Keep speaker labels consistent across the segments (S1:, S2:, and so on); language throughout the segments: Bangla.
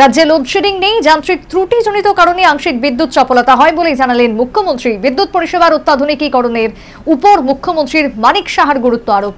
S1: রাজ্যে লোডশেডিং নেই, যান্ত্রিক ত্রুটিজনিত কারণে আংশিক বিদ্যুৎ চপলতা হয় বলে জানালেন মুখ্যমন্ত্রী। বিদ্যুৎ পরিষেবার অত্যাধুনিকীকরণের উপর মুখ্যমন্ত্রীর মানিক সাহার গুরুত্ব আরোপ।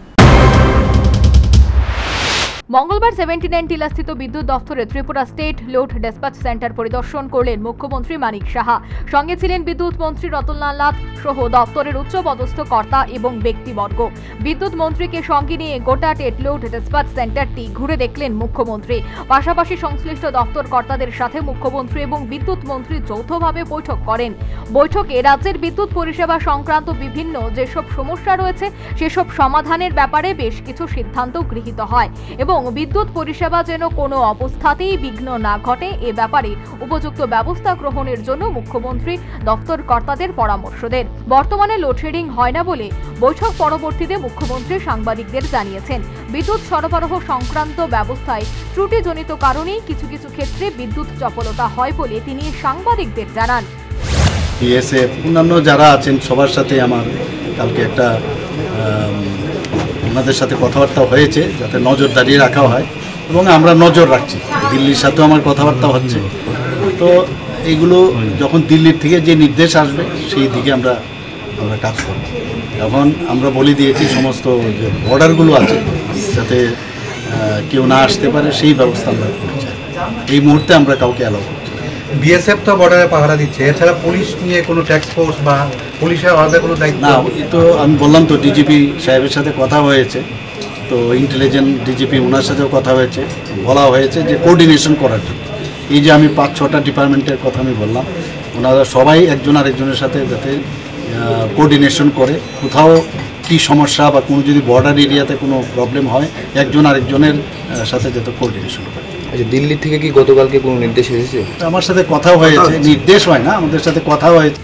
S1: মঙ্গলবার 79 টিলাস্থিত বিদ্যুৎ দফতরে Tripura state load dispatch centre পরিদর্শন করলেন মুখ্যমন্ত্রী মানিক সাহা। সঙ্গে ছিলেন বিদ্যুৎ মন্ত্রী রতনলাল নাথ সহ দপ্তরের উচ্চপদস্থ কর্তা এবং ব্যক্তিবর্গ। বিদ্যুৎ মন্ত্রীকে সঙ্গে নিয়ে গোটা টেট লোড ডেসপাচ সেন্টারটি ঘুরে দেখলেন মুখ্যমন্ত্রী। পাশাপাশি সংশ্লিষ্ট দপ্তর কর্তাদের সাথে মুখ্যমন্ত্রী এবং বিদ্যুৎ মন্ত্রী যৌথভাবে বৈঠক করেন। বৈঠকে রাজ্যের বিদ্যুৎ পরিষেবা সংক্রান্ত বিভিন্ন যেসব সমস্যা রয়েছে সেসব সমাধানের ব্যাপারে বেশ কিছু সিদ্ধান্ত গৃহীত হয় এবং বিদ্যুৎ পরিষেবা যেন কোনো অবস্থাতেই বিঘ্ন না ঘটে এ ব্যাপারে উপযুক্ত ব্যবস্থা গ্রহণের জন্য মুখ্যমন্ত্রী দপ্তর কর্তাদের পরামর্শ দেন। বর্তমানে লোডশেডিং হয় না বলে বৈঠক পরবর্তীতে মুখ্যমন্ত্রী সাংবাদিকদের জানিয়েছেন। বিদ্যুৎ সরবরাহ সংক্রান্ত ব্যবস্থায় ত্রুটিজনিত কারণেই কিছু কিছু ক্ষেত্রে বিদ্যুৎ চপলতা হয় বলে তিনি সাংবাদিকদের জানান।
S2: বিএসএফ অন্যান্য যারা আছেন সবার সাথে আমার কালকে একটা ওনাদের সাথে কথাবার্তা হয়েছে যাতে নজরদারি রাখা হয় এবং আমরা নজর রাখছি। দিল্লির সাথেও আমার কথাবার্তা হচ্ছে। তো এইগুলো যখন দিল্লির থেকে যে নির্দেশ আসবে সেই দিকে আমরা কাজ করব। এখন আমরা বলে দিয়েছি সমস্ত যে বর্ডারগুলো আছে যাতে কেউ না আসতে পারে সেই ব্যবস্থা আমরা করছি। এই মুহূর্তে আমরা কাউকে অ্যালাউ করছি।
S3: বিএসএফ তো বর্ডারে পাহারা দিচ্ছে, এছাড়া পুলিশ নিয়ে কোনো ট্যাক্স ফোর্স বা পুলিশের আলাদা কোনো দায়িত্ব
S2: না? তো আমি বললাম তো ডিজিপি সাহেবের সাথে কথা হয়েছে, তো ইন্টেলিজেন্ট ডিজিপি ওনার সাথেও কথা হয়েছে, বলা হয়েছে যে কোঅর্ডিনেশন করার জন্য। এই যে আমি 5-6টা ডিপার্টমেন্টের কথা আমি বললাম, ওনারা সবাই একজন আরেকজনের সাথে যাতে কোঅর্ডিনেশন করে, কোথাও কী সমস্যা বা কোনো যদি বর্ডার এরিয়াতে কোনো প্রবলেম হয় একজন আরেকজনের সাথে যাতে কোঅর্ডিনেশন করে।
S4: আচ্ছা, দিল্লি থেকে কি গতকালকে কোনো নির্দেশ এসেছে?
S2: আমার সাথে কথা হয়েছে, নির্দেশ হয় না, আমাদের সাথে কথা হয়েছে।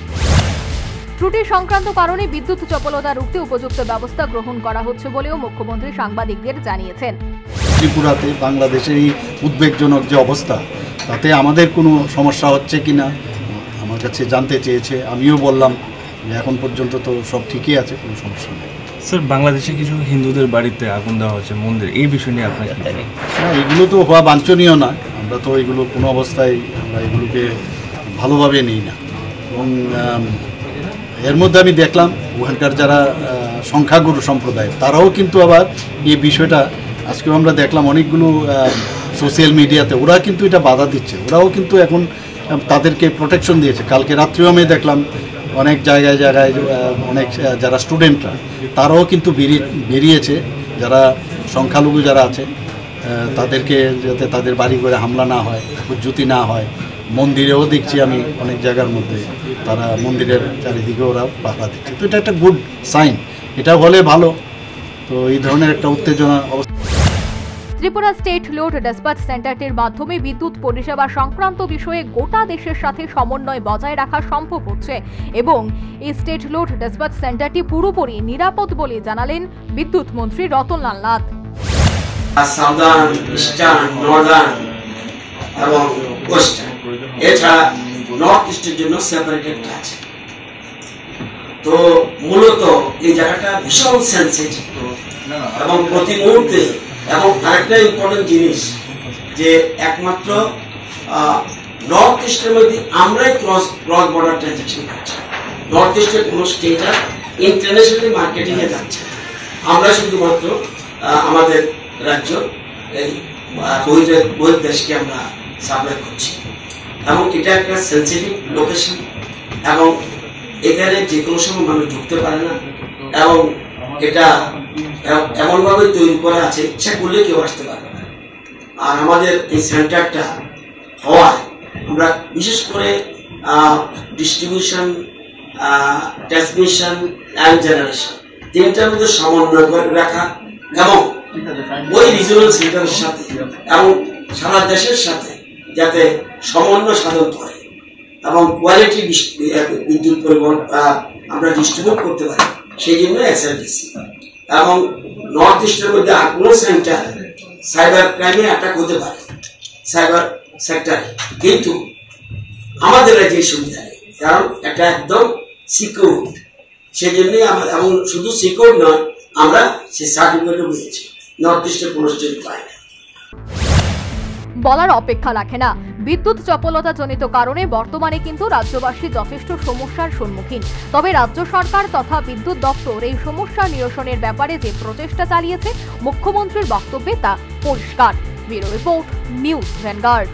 S1: ত্রুটি সংক্রান্ত কারণে বিদ্যুৎ চপলতা রুখতে উপযুক্ত ব্যবস্থা গ্রহণ করা হচ্ছে বলেও মুখ্যমন্ত্রী সাংবাদিকদের জানিয়েছেন।
S2: ত্রিপুরাতে বাংলাদেশের এই উদ্বেগজনক যে অবস্থা, তাতে আমাদের কোনো সমস্যা হচ্ছে কি না আমার কাছে জানতে চেয়েছে। আমিও বললাম যে এখন পর্যন্ত তো সব ঠিকই আছে, কোনো সমস্যা নেই।
S5: স্যার, বাংলাদেশে কিছু হিন্দুদের বাড়িতে আগুন দেওয়া হচ্ছে মন্দির, এই বিষয় নিয়ে আপনার কি?
S2: না, এগুলো তো হওয়া বাঞ্ছনীয় না। আমরা তো এগুলো কোনো অবস্থায় আমরা এগুলোকে ভালোভাবে নিই না। এবং এর মধ্যে আমি দেখলাম ওখানকার যারা সংখ্যাগুরু সম্প্রদায় তারাও কিন্তু আবার এই বিষয়টা আজকেও আমরা দেখলাম অনেকগুলো সোশ্যাল মিডিয়াতে ওরা কিন্তু এটা বাধা দিচ্ছে। ওরাও কিন্তু এখন তাদেরকে প্রোটেকশন দিয়েছে। কালকে রাত্রেও আমি দেখলাম অনেক জায়গায় অনেক যারা স্টুডেন্টরা তারাও কিন্তু বেরিয়েছে, যারা সংখ্যালঘু যারা আছে তাদেরকে যাতে তাদের বাড়ি ঘরে হামলা না হয়, উজ্জুতি না হয়। মন্দিরেও দেখছি আমি অনেক জায়গার মধ্যে তারা মন্দিরের চারিদিকে ওরা পাহারা দিচ্ছে। তো এটা একটা গুড সাইন, এটা হলে ভালো। তো এই ধরনের একটা উত্তেজনা
S1: ত্রিপুরা স্টেট লোড ডেসপাচ সেন্টারটির মাধ্যমে বিদ্যুৎ পরিষেবা সংক্রান্ত বিষয়ে গোটা দেশের সাথে সমন্বয় বজায় রাখা সম্ভব হচ্ছে এবং এই স্টেট লোড ডেসপাচ সেন্টারটি পুরোপুরি নিরাপদ বলে জানালেন বিদ্যুৎ মন্ত্রী Ratanlal Nath.
S6: Southern, eastern, Northern এবং ওয়েস্টার্ন, এছাড়া নর্থ ইস্টের জন্য সেপারেটেড আছে। তো মূলত এই জায়গাটা ভীষণ সেন্সিটিভ এবং প্রতি মুহূর্তে, এবং আরেকটা ইম্পর্টেন্ট জিনিস যে একমাত্র নর্থ ইস্টের মধ্যে আমরাই ক্রস বর্ডার ট্রানজাকশন করছি। নর্থ ইস্টের কোনো স্টেটার ইন্টারন্যাশনালি মার্কেটিংয়ে যাচ্ছে, আমরা শুধুমাত্র আমাদের রাজ্য এই বহির্দেশকে আমরা সাপ্লাই করছি। এবং এটা একটা সেন্সিটিভ লোকেশন এবং এখানে যে কোনো সময় মানুষ ঢুকতে পারে না এবং এটা এমনভাবে তৈরি করা আছে ইচ্ছা করলে কেউ আসতে পারবে না। আর আমাদের এই সেন্টারটা হওয়ায় আমরা বিশেষ করে ডিস্ট্রিবিউশন, ট্রান্সমিশন অ্যান্ড জেনারেশন তিনটার মধ্যে সমন্বয় করে রাখা এবং ওই রিজিওনাল সেন্টারের সাথে এবং সারা দেশের সাথে যাতে সমন্বয় সাধন করে এবং কোয়ালিটি বিদ্যুৎ পরিবহন আমরা ডিস্ট্রিবিউট করতে পারি, সেই জন্য এসএলডিসি। এবং নর্থ ইস্টের মধ্যে আর কোনো সেন্টার সাইবার ক্রাইমে অ্যাটাক হতে পারে সাইবার সেক্টরে, কিন্তু আমাদের রাজ্যে সুবিধা নেই, কারণ এটা একদম সিকিউর। সেই জন্যই এবং শুধু সিকিউর নয়, আমরা সেই সার্টিফিকেটও পেয়েছি, নর্থ ইস্টের কোনো স্টেট পাই না।
S1: বলার অপেক্ষা রাখে না। বিদ্যুৎ চপলতা জনিত কারণে বর্তমানে কিন্তু রাজ্যবাসী যথেষ্ট সমস্যার সম্মুখীন। তবে রাজ্য সরকার তথা বিদ্যুৎ দপ্তর এই সমস্যা নিরসনের ব্যাপারে যে প্রচেষ্টা চালিয়েছে মুখ্যমন্ত্রীর বক্তব্যে তা পরিষ্কার। Bureau report, news vanguard.